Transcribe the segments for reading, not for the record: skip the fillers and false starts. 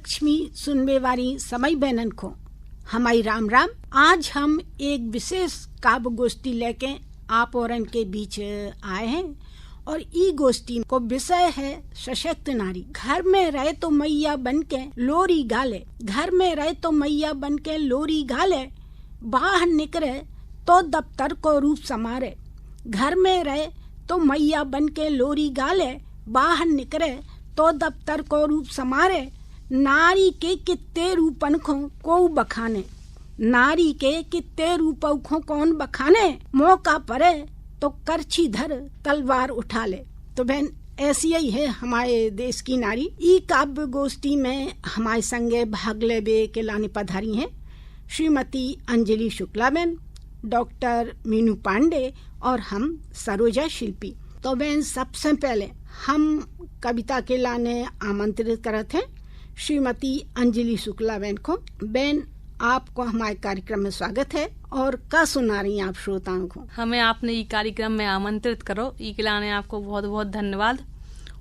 लक्ष्मी सुनने वाली समय बहनन को हमारी राम राम। आज हम एक विशेष काव्य गोष्ठी लेके आप और इनके बीच आए हैं और ई गोष्ठी को विषय है सशक्त नारी। घर में रहे तो मैया बन के लोरी गाले, घर में रहे तो मैया बन के लोरी गाले, बाहर निकले तो दफ्तर को रूप समारे। घर में रहे तो मैया बन के लोरी गाले, बाहर निकले तो दफ्तर को रूप समारे। नारी के कितने रूपन को बखाने, नारी के कितने रूपों को कौन बखाने, मौका पड़े तो करछी धर तलवार उठा ले। तो बहन ऐसी ही है हमारे देश की नारी। ई काव्य गोष्ठी में हमारे संगे भाग लेवे के लाने पधारी हैं श्रीमती अंजलि शुक्ला बहन, डॉक्टर मीनू पांडे और हम सरोजा शिल्पी। तो बहन सबसे पहले हम कविता के लाने आमंत्रित करते हैं श्रीमती अंजलि शुक्ला बहन को। बहन आपको हमारे कार्यक्रम में स्वागत है और क्या सुना रही हैं आप श्रोताओं को? हमें आपने ये कार्यक्रम में आमंत्रित करो, ई के लाने आपको बहुत बहुत धन्यवाद।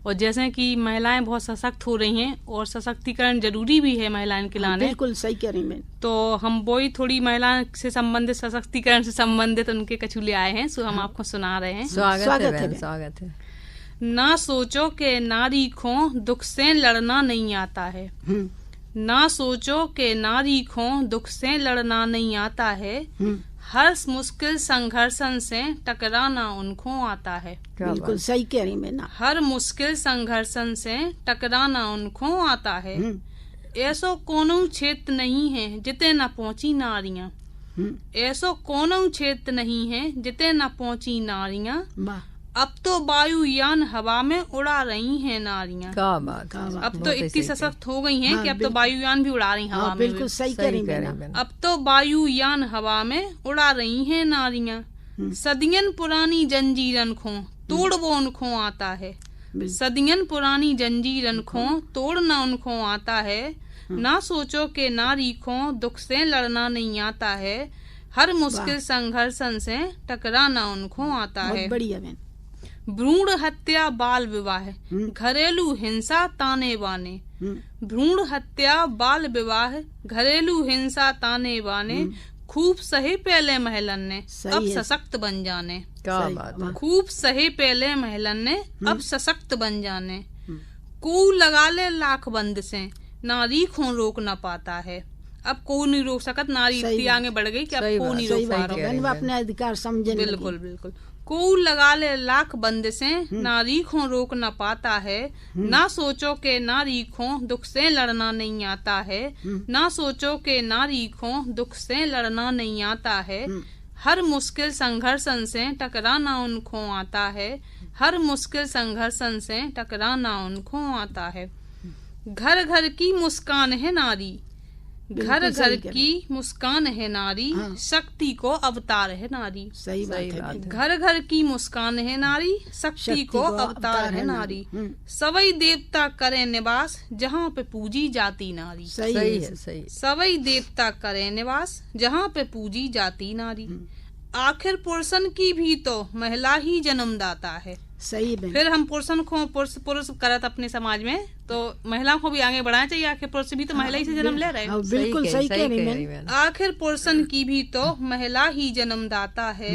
और जैसे कि महिलाएं बहुत सशक्त हो रही हैं और सशक्तिकरण जरूरी भी है महिलाएं के लाने। बिल्कुल सही कह रही हैं। तो हम वही थोड़ी महिलाएं से संबंधित, सशक्तिकरण से संबंधित उनके कछु ले आए हैं, सो हम आपको सुना रहे हैं। स्वागत है। ना सोचो के नारी को दुख से लड़ना नहीं आता है, ना सोचो के नारी को दुख से लड़ना नहीं आता है, हर मुश्किल संघर्षन से टकराना उनको आता है। बिल्कुल सही कह रही मैं ना। हर मुश्किल संघर्षन से टकराना उनको आता है। ऐसो कोनो क्षेत्र नहीं है जिते न पहुंची नारियां, ऐसो कोनो क्षेत्र नहीं है जिते न पहुंची नारियां, अब तो वायुयान हवा में उड़ा रही हैं नारियां। अब तो इतनी सशक्त हो गई हैं कि अब तो वायुयान भी उड़ा रही हैं हवा में। बिल्कुल सही कह रही हैं। अब तो वायुयान हवा में उड़ा रही हैं नारियां। सदियन पुरानी जंजीरन को तोड़वो उनको आता है, सदियन पुरानी जंजीरन को तोड़ना उनको आता है। ना सोचो के नारी को दुख से लड़ना नहीं आता है, हर मुश्किल संघर्षन से टकराना उनको आता है। बढ़िया। भ्रूण हत्या बाल विवाह घरेलू हिंसा ताने बाने, भ्रूण हत्या बाल विवाह घरेलू हिंसा ताने बाने, खूब सही पहले महलन ने अब सशक्त बन जाने। खूब सही पहले महलन ने अब सशक्त बन जाने। को लगा ले लाख बंद से नारी को रोक न पाता है। अब को नहीं रोक सकत, नारी इतनी आगे बढ़ गई कि अब को नहीं रोक पा रहा, अपने अधिकार समझे। बिल्कुल बिल्कुल। को लगा ले लाख बंद से नारी को रोक न पाता है, ना सोचो के नारी को दुख से लड़ना नहीं आता है, ना सोचो के नारी को दुख से लड़ना नहीं आता है, हर मुश्किल संघर्षन से टकराना उनको आता है, हर मुश्किल संघर्षन से टकराना उनको आता है। घर घर की मुस्कान है नारी, घर घर की मुस्कान है नारी, शक्ति को अवतार है नारी। सही बात है। घर घर की मुस्कान है नारी, शक्ति को अवतार है नारी। सवई देवता करे निवास जहाँ पे पूजी जाती नारी। सही है। सवई देवता करे निवास जहाँ पे पूजी जाती नारी। आखिर पुरुषन की भी तो महिला ही जन्मदाता है। सही है। फिर हम पुरुषन को पुरुष करत अपने समाज में, तो महिलाओं को भी आगे बढ़ाना चाहिए। आखिर पुरुष भी तो महिला ही से जन्म ले रहे हैं। बिल्कुल सही कह रही हैं। आखिर पुरुषन की भी तो महिला ही जन्मदाता है,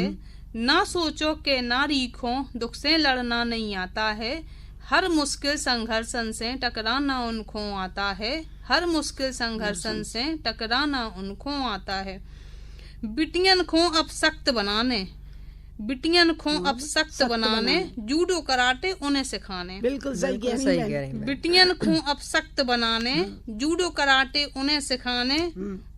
ना सोचो के नारी को दुख से लड़ना नहीं आता है, हर मुश्किल संघर्षन से टकराना उनको आता है, हर मुश्किल संघर्षन से टकराना उनको आता है। बिटियन को अब सख्त बनाने, बिटियन को अब सख्त बनाने, जूडो कराटे उन्हें सिखाने। बिल्कुल सही कह रही हैं। बिटियन को अब सख्त बनाने, जूडो कराटे उन्हें सिखाने,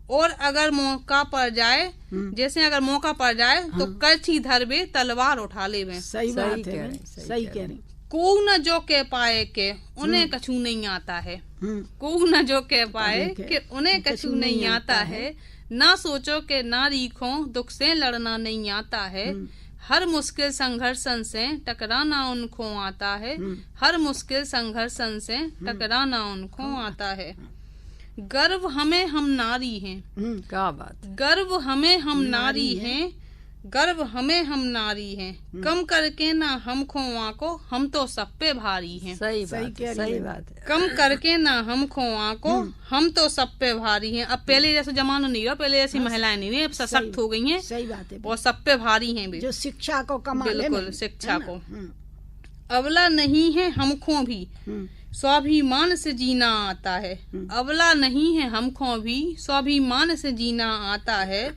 और अगर मौका पड़ जाए, जैसे अगर मौका पड़ जाए तो करछी धरबे तलवार उठा लेवे। सही बात है। सही कह रही। को न जो कह पाए के उन्हें कछु नहीं आता है, को न जो कह पाए कि उन्हें कछु नहीं आता है, ना सोचो के नारी को दुख से लड़ना नहीं आता है, हर मुश्किल संघर्षन से टकराना उनको आता है, हर मुश्किल संघर्षन से टकराना उनको आता है। गर्व हमें हम नारी हैं, क्या बात। गर्व हमें हम नारी हैं, गर्व हमें हम नारी हैं, कम करके ना हम खोआ को, हम तो सब पे भारी हैं। सही बात है। कम करके ना हम खोआ को, हम तो सब पे भारी हैं। अब पहले जैसा जमाना नहीं रहा, पहले ऐसी महिलाएं नहीं रही, अब सशक्त हो गई हैं। सही बात है। और सब पे भारी हैं भी, जो शिक्षा को कमाल है। बिल्कुल, शिक्षा को अबला नहीं है हमको भी, स्वाभिमान से जीना आता है। अबला नहीं है हमको भी, स्वाभिमान से जीना आता है।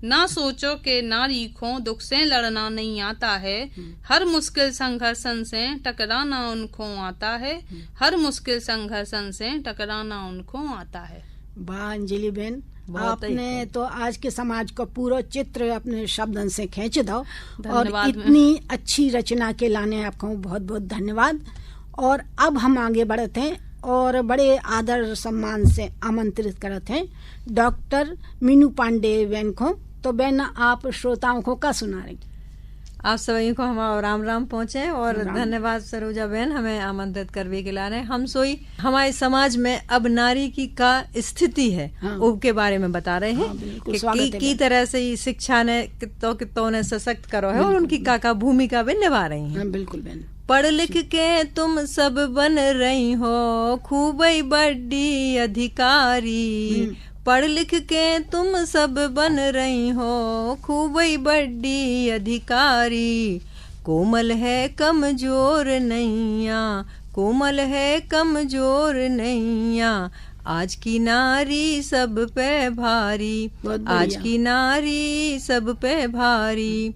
ना सोचो के नारी को दुख से लड़ना नहीं आता है। हर मुश्किल संघर्षन से टकराना उनको आता है। हर मुश्किल संघर्षन से टकराना उनको आता है। वाह अंजलि बहन, आपने तो आज के समाज का पूरा चित्र अपने शब्दों से खींच दो। और इतनी अच्छी रचना के लाने आपको बहुत बहुत धन्यवाद। और अब हम आगे बढ़ते हैं और बड़े आदर सम्मान से आमंत्रित करते हैं डॉक्टर मीनू पांडे बहन को। तो बहन, आप श्रोताओं को क्या सुना रही? आप सभी को हमारा राम राम पहुँचे और धन्यवाद सरोजा बहन हमें आमंत्रित करने के लिए। हम सोई हमारे समाज में अब नारी की का स्थिति है उसके बारे में बता रहे हैं कि की तरह से शिक्षा ने कितों ने सशक्त करो है और उनकी का भूमिका भी निभा रही है। बिल्कुल बहन। पढ़ लिख के तुम सब बन रही हो खूब बड़ी अधिकारी। पढ़ लिख के तुम सब बन रही हो खूब बड़ी अधिकारी। कोमल है कमजोर नैया, कोमल है कमजोर नैया। आज की नारी सब पे भारी, आज की नारी सब पे भारी।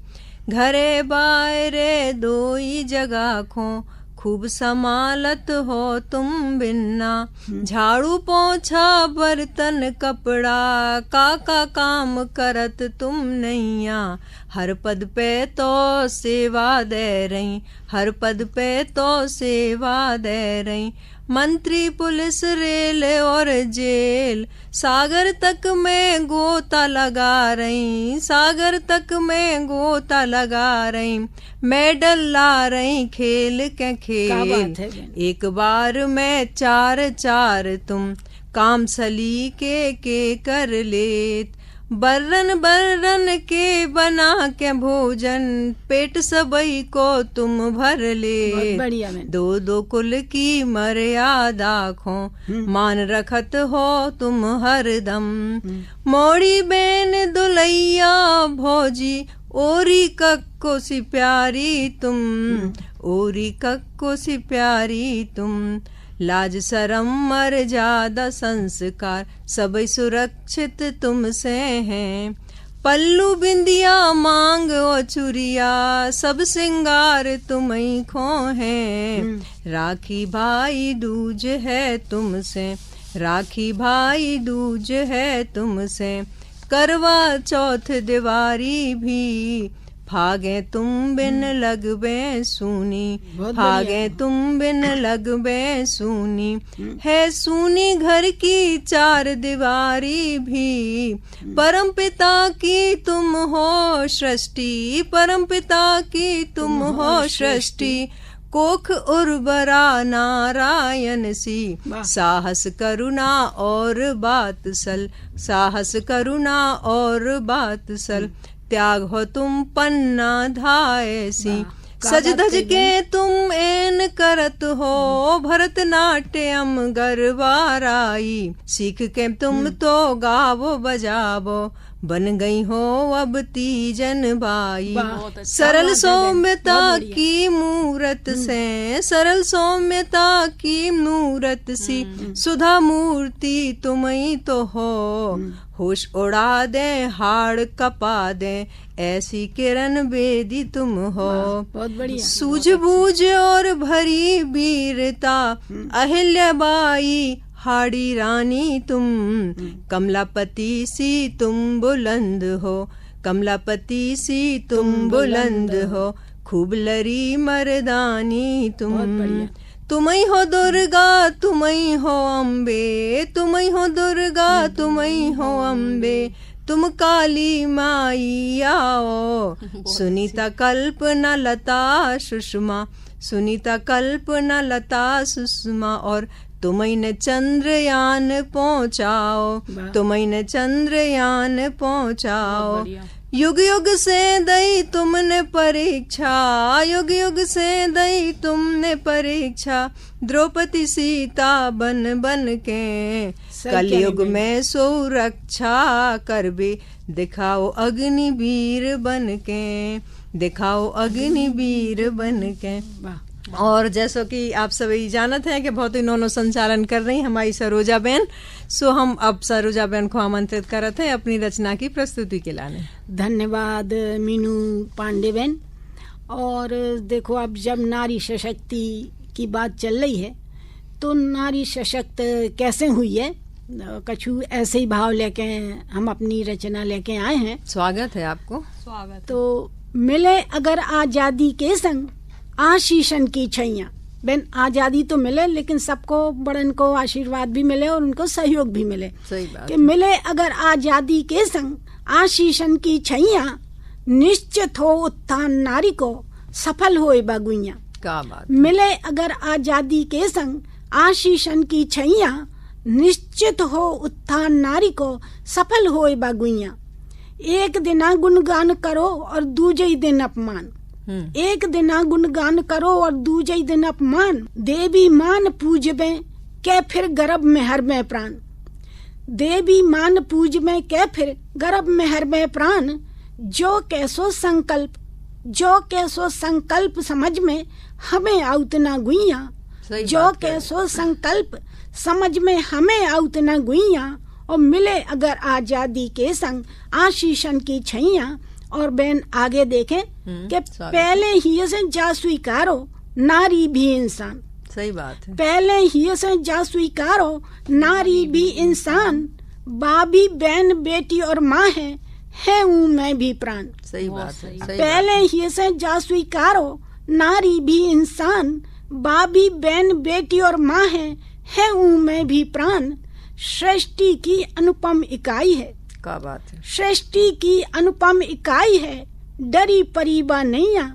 घरे बाहरे दो ही जगह खो, खूब संभालत हो तुम बिन्ना। झाड़ू पोछा बर्तन कपड़ा का काम करत तुम नैया। हर पद पे तो सेवा दे रही, हर पद पे तो सेवा दे रही। मंत्री पुलिस रेल और जेल सागर तक में गोता लगा रही, सागर तक में गोता लगा रही। मेडल ला रही खेल के खेल, एक बार में चार चार तुम काम सलीके के कर लेत। बर्रन बर्रन के बना के भोजन पेट सबई को तुम भर ले। दो दो कुल की मर्यादा खो मान रखत हो तुम हरदम। मोड़ी बेन दुलैया भौजी ओरी कक्को सी प्यारी तुम, ओरी कक्को सी प्यारी तुम। लाज शरम मर्यादा संस्कार सब सुरक्षित तुमसे हैं। पल्लू बिंदिया मांग ओ चुरिया सब सिंगार तुम्हीं खो हैं। राखी भाई दूज है तुमसे, राखी भाई दूज है तुमसे। करवा चौथ दिवारी भी भागे तुम बिन लगबे सूनी, भागे तुम बिन लगबे सूनी। है सूनी घर की चार दीवारी भी परम पिता की तुम हो सृष्टि, परम पिता की तुम हो सृष्टि। कोख उर्वरा नारायण सी साहस करुणा और बातसल, साहस करुणा और बातसल। त्याग हो तुम पन्ना धाय सी, सज धज के तुम एन करत हो भरतनाट्यम गरबाराई। सीख के तुम तो गावो बजावो बन गई हो अब तीजन बाई। सरल सौम्यता की मूरत से, सरल सौम्यता की मूरत सी सुधा मूर्ति तुम ही तो हो। होश उड़ा दे हाड़ कपा दे ऐसी किरण बेदी तुम हो। सूझबूझ और भरी वीरता अहिल्याबाई हाड़ी रानी तुम। कमलापति सी तुम बुलंद हो, कमलापति सी तुम बुलंद हो। खूब लरी मर्दानी तुम। तुम्ही हो दुर्गा तुम्ही हो अम्बे, तुम्ही हो दुर्गा तुम्ही हो अम्बे। तुम काली माई आओ। सुनीता कल्पना लता सुषमा, सुनीता कल्पना लता सुषमा। और तुम्ही ने चंद्रयान पहुँचाओ, तुम्ही ने चंद्रयान पहुँचाओ। युग युग से दई तुमने परीक्षा, युग युग से दई तुमने परीक्षा, द्रौपदी सीता बन बन के, कलयुग में सुरक्षा कर भी दिखाओ अग्निवीर बन के, दिखाओ अग्निवीर बन के। और जैसो कि आप सभी जानत हैं कि बहुत इन्होंने संचालन कर रही हमारी सरोजा बहन, सो हम अब सरोजा बहन को आमंत्रित करते हैं अपनी रचना की प्रस्तुति के लाने। धन्यवाद मीनू पांडे बहन। और देखो, अब जब नारी सशक्ति की बात चल रही है तो नारी सशक्त कैसे हुई है, कछु ऐसे ही भाव लेके हम अपनी रचना लेके आए हैं। स्वागत है आपको। स्वागत। तो मिले अगर आजादी के संग आशीषन की छैया। बहन, आजादी तो मिले लेकिन सबको बड़न को आशीर्वाद भी मिले और उनको सहयोग भी मिले। सही बात। कि मिले अगर आजादी के संग आशीषन की छैया, निश्चित हो उत्थान नारी को सफल होए बागुइया। क्या बात। मिले अगर आजादी के संग आशीषन की छैया, निश्चित हो उत्थान नारी को सफल होए बागुइया। एक दिना गुणगान करो और दूजे दिन अपमान, एक दिना गुणगान करो और दूजे दिन अपमान, देवी मान पूजबे के फिर गर्भ में हर में प्राण, देवी मान पूजबे के फिर गर्भ में हर में प्राण, जो कैसो संकल्प, जो कैसो संकल्प समझ में हमें आउत ना गुइया, जो कैसो संकल्प समझ में हमें आउत ना गुइया। और मिले अगर आजादी के संग आशीषन की छैया। और बहन आगे देखें कि पहले ही से जा स्वीकारो नारी भी इंसान। सही बात है। पहले ही से जा स्वीकारो नारी भी इंसान, बाबी बहन बेटी और माँ है हूँ मैं भी प्राण। सही बात है। पहले ही से जा स्वीकारो नारी भी इंसान, बाबी बहन बेटी और माँ है हूँ मैं भी प्राण। सृष्टि की अनुपम इकाई है। क्या बात है। सृष्टि की अनुपम इकाई है, डरी परीबा नैया।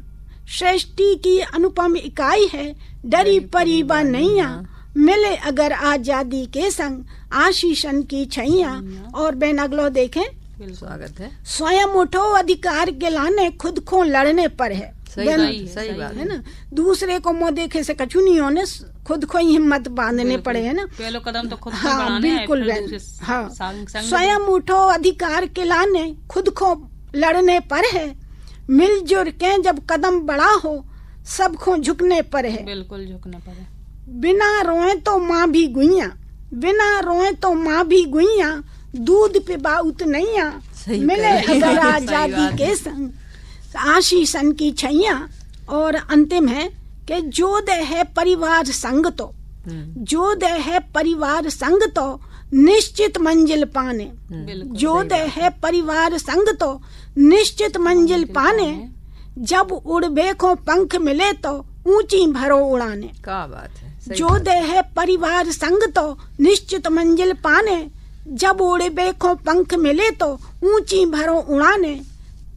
सृष्टि की अनुपम इकाई है, डरी परीबा नैया। मिले अगर आजादी के संग आशीषन की छैया। और बहन अगलो देखें। स्वागत है। स्वयं उठो अधिकार के लाने खुद को लड़ने पर है। सही बात है ना, दूसरे को मुँह देखे से कछु नहीं होने, खुद को ही हिम्मत बांधने पड़े, है ना। पहला कदम तो खुद को हाँ, बढ़ाने है, बिल्कुल फिर बहन। दूसरे हाँ, संग स्वयं उठो अधिकार के लाने खुद को लड़ने पर है। मिलजुल के जब कदम बढ़ा हो सबको झुकने पर है। बिल्कुल झुकने पर है। बिना रोए तो माँ भी गुइया, बिना रोए तो माँ भी गुइया, दूध पे बाउत नैया। मिले अगर आजादी के संग आशीषन की छैया। और अंतिम है कि जो दे है परिवार संग तो, जो दे है परिवार संग तो निश्चित मंजिल पाने। जो दे है परिवार संग तो निश्चित मंजिल पाने, जब उड़बे को पंख मिले तो ऊंची भरो उड़ाने। क्या बात है। जो दे है परिवार संग तो निश्चित मंजिल पाने, जब उड़बे को पंख मिले तो ऊंची भरो उड़ाने।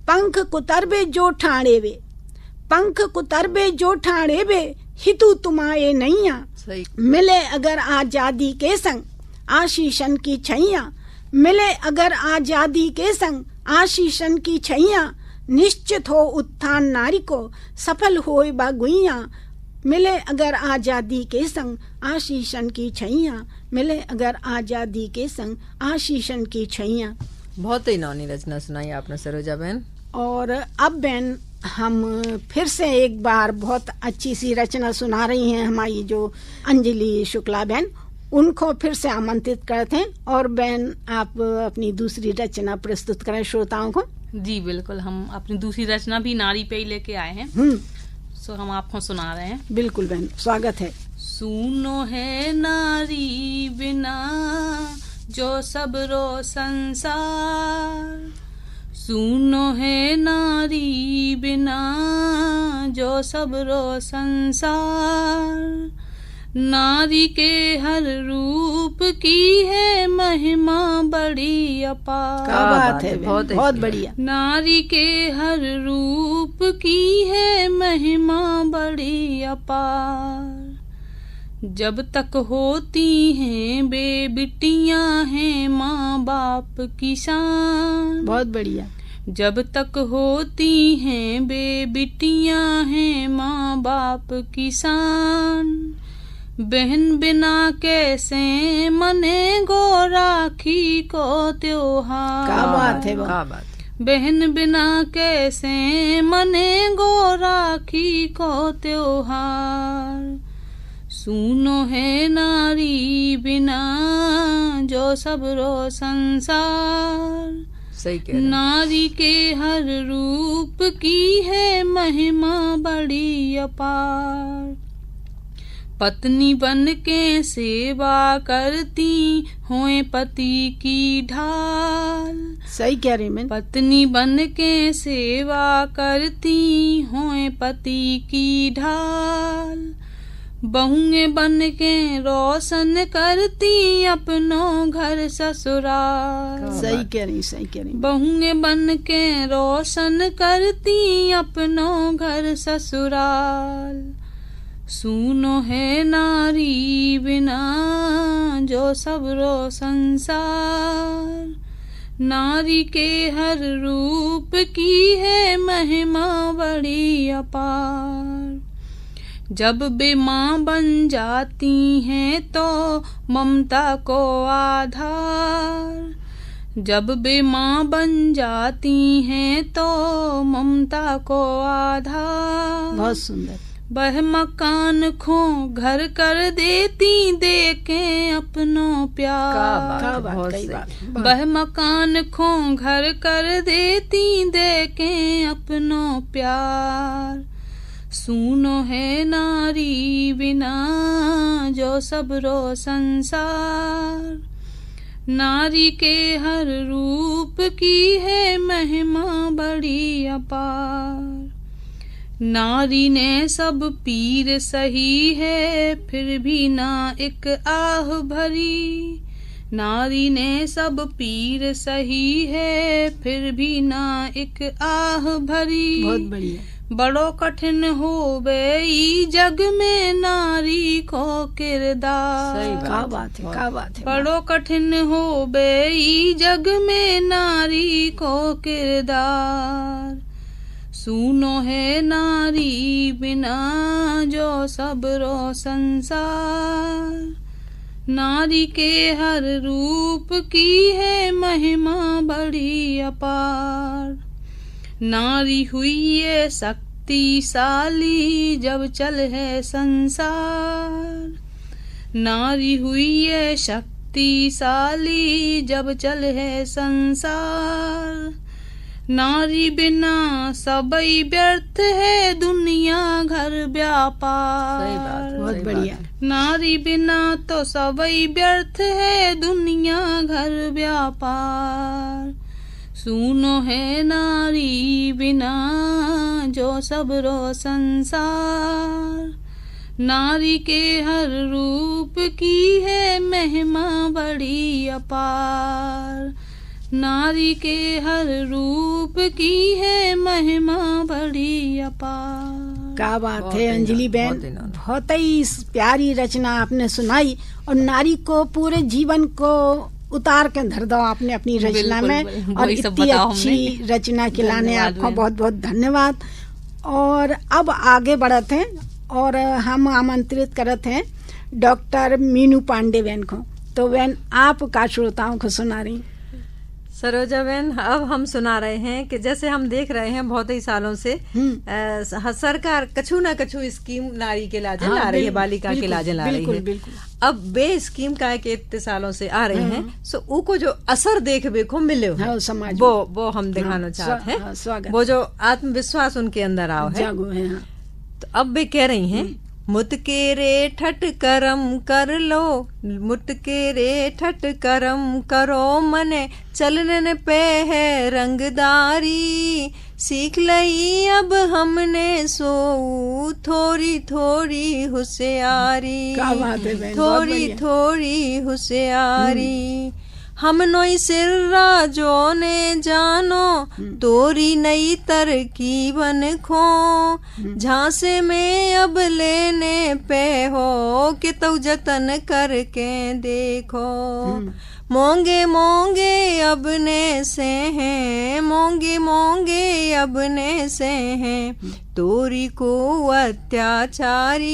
पंख कुतरबे जो ठाणे वे, पंख कुतरबे जो ठाणे वे, हितू तुम्हारे नैया। मिले अगर आजादी के संग आशीषन की छैया। मिले अगर आजादी के संग आशीषन की छैया, निश्चित हो उत्थान नारी को सफल होए बागुइया। मिले अगर आजादी के संग आशीषन की छैया। मिले अगर आजादी के संग आशीषन की छैया। बहुत ही नौनी रचना सुनाई आपने सरोजा बहन। और अब बहन हम फिर से एक बार बहुत अच्छी सी रचना सुना रही हैं हमारी जो अंजलि शुक्ला बहन, उनको फिर से आमंत्रित करते हैं। और बहन आप अपनी दूसरी रचना प्रस्तुत करें श्रोताओं को। जी बिल्कुल, हम अपनी दूसरी रचना भी नारी पे ही लेके आए हैं, सो हम आपको सुना रहे हैं। बिल्कुल बहन, स्वागत है। सुनो है नारी बिना जो सबरो संसार, सुनो है नारी बिना जो सबरो संसार, नारी के हर रूप की है महिमा बड़ी अपार। क्या बात है, बहुत बढ़िया। नारी के हर रूप की है महिमा बड़ी अपार, जब तक होती हैं बेबिटियां हैं माँ बाप की शान। बहुत बढ़िया। जब तक होती हैं बेबिटियां हैं माँ बाप की शान, बहन बिना कैसे मनेगो राखी को त्योहार। क्या बात है, क्या बात। बहन बिना कैसे मनेगो राखी को त्योहार। सुनो है नारी बिना जो सबरो संसार, सही कह रहे हैं। नारी के हर रूप की है महिमा बड़ी अपार। पत्नी बन के सेवा करती होए पति की ढाल। सही कह रही मैं। पत्नी बन के सेवा करती होए पति की ढाल। बहुएं बन के रोशन करती अपनो घर ससुराल। सही कह रही, सही कह रही। बहुएं बन के रोशन करती अपनो घर ससुराल। सुनो है नारी बिना जो सबरो संसार, नारी के हर रूप की है महिमा बड़ी अपार। जब बे माँ बन जाती हैं तो ममता को आधार, जब बे माँ बन जाती हैं तो ममता को आधार। बहुत सुंदर। वह मकान खो घर कर देती देके अपनो प्यार। वह मकान खो घर कर देती देके अपनो प्यार। सुनो है नारी बिना जो सबरो संसार, नारी के हर रूप की है महिमा बड़ी अपार। नारी ने सब पीर सही है फिर भी ना एक आह भरी, नारी ने सब पीर सही है फिर भी ना एक आह भरी। बहुत बढ़िया। बड़ो कठिन होवे ई जग में नारी को किरदार। सही बात। क्या बात है, क्या बात है। बड़ो कठिन होवे ई जग में नारी को किरदार। सुनो है नारी बिना जो सबरो संसार, नारी के हर रूप की है महिमा बड़ी अपार। नारी हुई ये शक्तिशाली जब चल है संसार, नारी हुई ये शक्तिशाली जब चल है संसार। नारी बिना सबई व्यर्थ है दुनिया घर व्यापार। सही बात, बहुत बढ़िया। नारी बिना तो सबई व्यर्थ है दुनिया घर व्यापार। सुनो है नारी बिना जो सबरो संसार, नारी के हर रूप की है महिमा बड़ी अपार, नारी के हर रूप की है महिमा बड़ी अपार। क्या बात है अंजलि बहन, बहुत ही प्यारी रचना आपने सुनाई और नारी को पूरे जीवन को उतार के धर दो आपने अपनी रचना में। और इतनी अच्छी रचना के लाने आपको बहुत बहुत धन्यवाद। और अब आगे बढ़ते हैं और हम आमंत्रित करते हैं डॉक्टर मीनू पांडे बहन को। तो बहन आपका श्रोताओं को सुना रही। सरोजा बहन, अब हम सुना रहे हैं कि जैसे हम देख रहे हैं बहुत ही सालों से सरकार कछु न कछु स्कीम नारी के लाजे ला रही है, बालिका के लाजे ला रही है। बिल्कुल। अब बे स्कीम का के इतने सालों से आ रही हैं, सो उको जो असर देखबे को मिले समाज वो हम दिखाना चाहते हैं। वो जो आत्मविश्वास उनके अंदर आओ है। तो अब वे कह रही हैं, मुतके रे ठट करम कर लो, मुतके रे ठट करम करो मने चलने पे है रंगदारी। सीख लई अब हमने सो थोड़ी थोड़ी होशियारी, थोड़ी थोड़ी होशियारी। हम नोई सिर्रा जो ने जानो तोरी नई तरकीबन खो, झांसे में अब लेने पे हो कि तो जतन करके देखो। मोंगे मोंगे अब ने से हैं मोंगे मोंगे अबने से हैं, तोरी को अत्याचारी।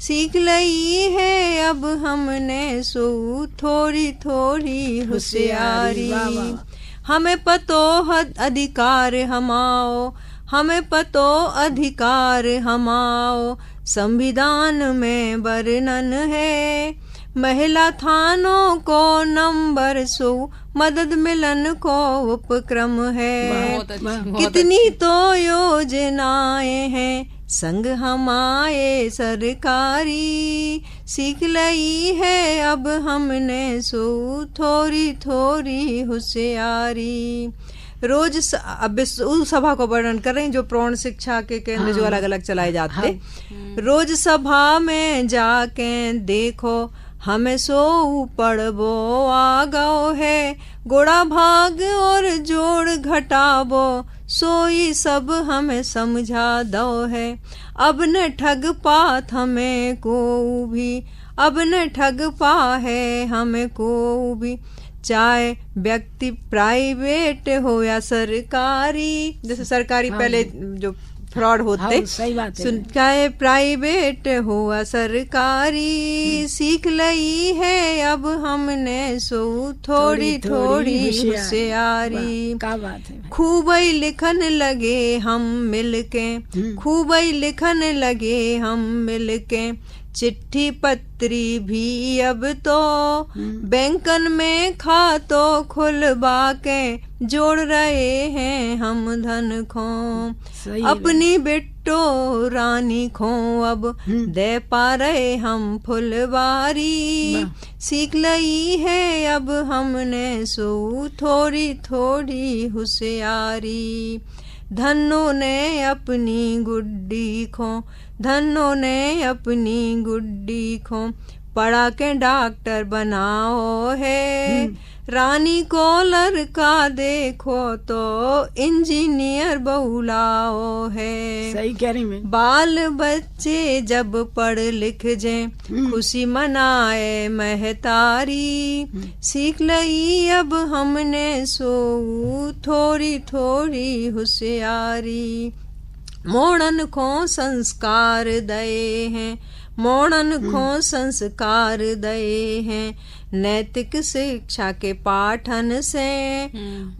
सीख लई है अब हमने सो थोड़ी थोड़ी होशियारी। हमें पतो अधिकार हमाओ, हमें पतो अधिकार हमाओ, संविधान में वर्णन है। महिला थानों को नंबर 100, मदद मिलन को उपक्रम है। कितनी तो योजनाएं हैं संग हमारे सरकारी। सीख लई है अब हमने सो थोड़ी थोड़ी होशियारी। रोज अब उस सभा को वर्णन कर रहे हैं जो प्रौढ़ शिक्षा के केंद्र जो अलग अलग चलाए जाते। रोज सभा में जाके देखो, हमें सो पढ़बो आ गओ है। गोड़ा भाग और जोड़ घटाबो, सोई सब हमें समझा दो है। अब न ठग पात हमें को भी, अब न ठग पा है हमें को भी। चाहे व्यक्ति प्राइवेट हो या सरकारी, जैसे सरकारी पहले जो फ्रॉड होते, सही बात है। चाहे प्राइवेट हो या सरकारी। सीख लई है अब हमने सो थोड़ी थोड़ी होशियारी। क्या बात है। खूब ही लिखन लगे हम मिलके, खूब ही लिखन लगे हम मिलके। चिट्ठी पत्री भी अब तो बैंकन में खातों खुलवा के जोड़ रहे हैं हम धन खो। अपनी बिट्टो रानी खो अब दे पा रहे हम फुलवारी। सीख लई है अब हमने सो थोड़ी थोड़ी होशियारी। धनों ने अपनी गुड्डी खो, धनों ने अपनी गुड्डी खो। पढ़ा के डॉक्टर बनाओ है। रानी को लड़का देखो तो इंजीनियर बहुलाओ है। सही कह रही मैं। बाल बच्चे जब पढ़ लिख जाए, खुशी मनाए महतारी। सीख लई अब हमने सो थोड़ी थोड़ी होशियारी। मोड़न को संस्कार दए हैं, मोड़न को संस्कार दए हैं। नैतिक शिक्षा के पाठन से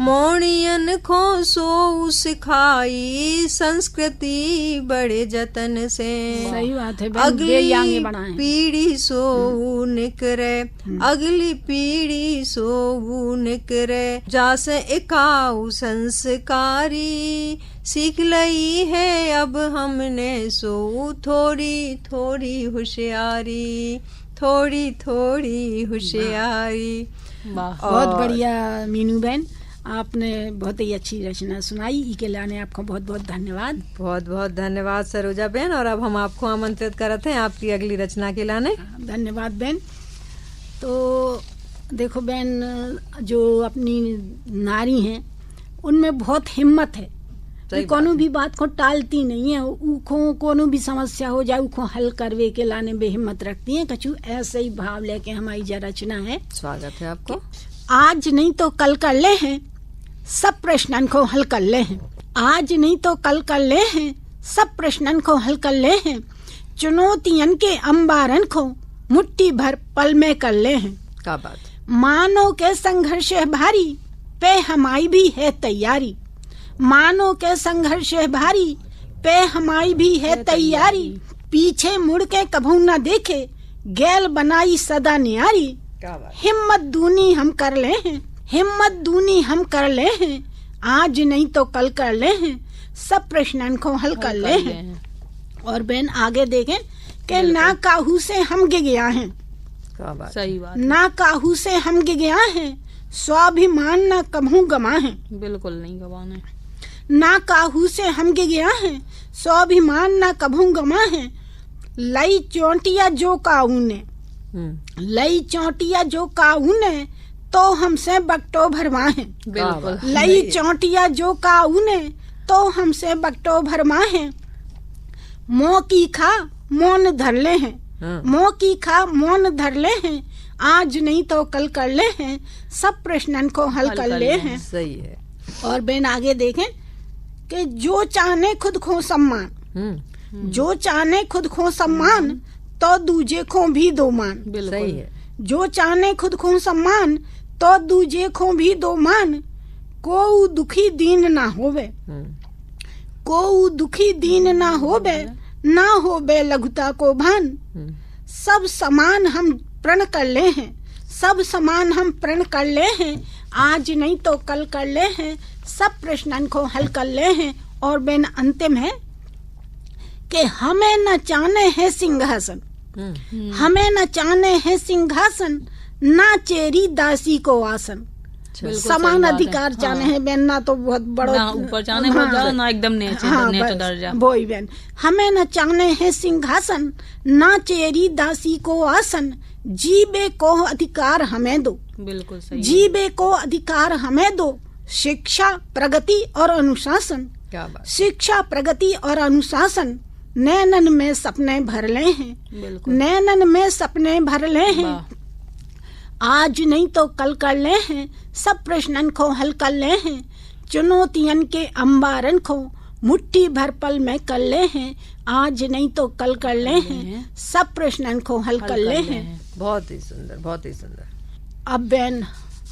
मोड़ियन को सो सिखाई। संस्कृति बड़े जतन से सही बात है। अगली पीढ़ी सो निकरे, अगली पीढ़ी सो निकरे। जासे इकाऊ संस्कारी। सीख लई है अब हमने सो थोड़ी थोड़ी होशियारी, थोड़ी थोड़ी होशियारी। बहुत बढ़िया मीनू बहन, आपने बहुत ही अच्छी रचना सुनाई। ई के लाने आपको बहुत बहुत धन्यवाद। बहुत बहुत धन्यवाद सरोजा बहन। और अब हम आपको आमंत्रित करते हैं आपकी अगली रचना के लाने। धन्यवाद बहन। तो देखो बहन, जो अपनी नारी हैं उनमें बहुत हिम्मत है। कोनो भी बात को टालती नहीं है। उखो कोनो भी समस्या हो जाए उखो हल करवे के लाने बेहिम्मत रखती हैं। कछु ऐसे ही भाव लेके हमारी जो रचना है। स्वागत है आपको। आज नहीं तो कल कर ले हैं, सब प्रश्नन को हल कर ले हैं। आज नहीं तो कल कर ले हैं, सब प्रश्नन को हल कर ले हैं। चुनौतियन के अंबारन को मुट्ठी भर पल में कर ले हैं। क्या बात। मानो के संघर्ष है भारी, पे हमारी भी है तैयारी। मानो के संघर्ष है भारी, पे हमारी भी है तैयारी। पीछे मुड़ के कभू न देखे, गैल बनाई सदा न्यारी। हिम्मत दूनी हम कर ले हैं, हिम्मत दूनी हम कर ले हैं। आज नहीं तो कल कर ले हैं, सब प्रश्नन को हल कर ले हैं। और बहन आगे देखें कि ना काहू से हम गया हैं। सही बात। ना काहू से हम गया हैं, स्वाभिमान न कभू गवा है। बिल्कुल नहीं गवाना। ना काहू से हम गया है, स्वाभिमान न कभू गवा है। लई चोटिया जो काऊ ने, लई चोटिया जो काऊ ने, तो हमसे बकटो भरवा है। बिल्कुल। लई चोटिया जो काऊ ने, तो हमसे बकटो भरवा है। मोह की खा मौन धर ले हैं, मोह की खा मौन धर ले हैं। आज नहीं तो कल कर ले हैं, सब प्रश्नन को हल कर ले हैं। सही है। और बहन आगे देखें कि जो चाहने खुद को सम्मान, जो चाहने खुद को सम्मान तो दूजे को भी दो मान। सही है। जो चाहने खुद को सम्मान तो दूजे को भी दो मान। को दुखी दीन ना होवे, को दुखी दीन ना होवे, ना होवे लघुता को भान। सब समान हम प्रण कर ले हैं, सब समान हम प्रण कर ले हैं। आज नहीं तो कल कर ले हैं, सब प्रश्नन को हल कर ले हैं। और बेन अंतिम है कि हमें न चाहने हैं सिंहासन, हमें न चाहने हैं सिंहासन, ना चेरी दासी को आसन। समान अधिकार चाहने हैं बेन, ना तो बहुत बड़ा ना ऊपर चाहने बहुत ज्यादा, ना एकदम नीचे दर्जा। वही बेन, हमें न चाहने हैं सिंहासन, ना चेरी दासी को आसन। जीबे को अधिकार हमें दो, बिल्कुल सही। जीबे को अधिकार हमें दो। शिक्षा, प्रगति और अनुशासन, क्या बात। शिक्षा, प्रगति और अनुशासन। नैनन में सपने भर ले हैं, नैनन में सपने भर ले हैं। आज नहीं तो कल कर ले हैं, सब प्रश्नन को हल कर ले हैं। चुनौतियन के अंबारन को मुट्ठी भर पल में कर ले हैं। आज नहीं तो कल कर ले हैं, सब प्रश्नन को हल कर ले हैं। बहुत ही सुंदर, बहुत ही सुंदर। अब बहन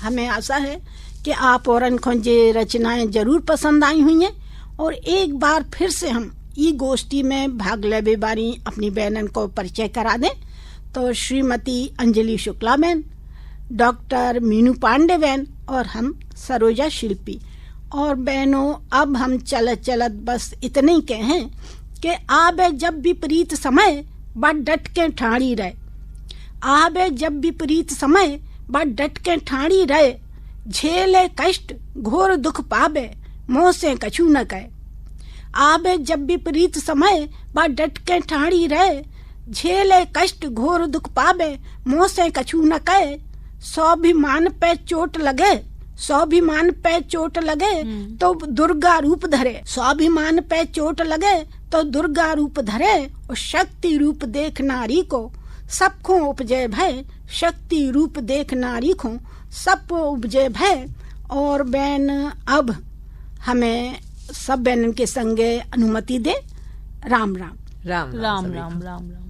हमें आशा है कि आप और को ये रचनाएं जरूर पसंद आई हुई हैं। और एक बार फिर से हम ई गोष्ठी में भाग लेवे बारी अपनी बहनन को परिचय करा दें। तो श्रीमती अंजलि शुक्ला बहन, डॉक्टर मीनू पांडे बहन और हम सरोजा शिल्पी। और बहनों अब हम चलत चलत बस इतने ही कहें कि आबे जब विपरीत समय बड़ डट के ठाड़ी रहे, आबे जब विपरीत समय बड़ डट के ठाड़ी रहे। झेले कष्ट घोर दुख पाबे, मोह से कछु न कहे। आबे जब विपरीत समय बड़ डट के ठाड़ी रहे। झेले कष्ट घोर दुख पाबे, मोह से कछु न कहे। स्वाभिमान पे चोट लगे, स्वाभिमान पे चोट लगे तो दुर्गा रूप धरे। स्वाभिमान पे चोट लगे तो दुर्गा रूप धरे। और शक्ति रूप देख नारी को सबको उपजे भय, शक्ति रूप देख नारी को सबको उपजे भय। और बहन अब हमें सब बहनन के संगे अनुमति दे। राम राम। राम राम राम राम राम।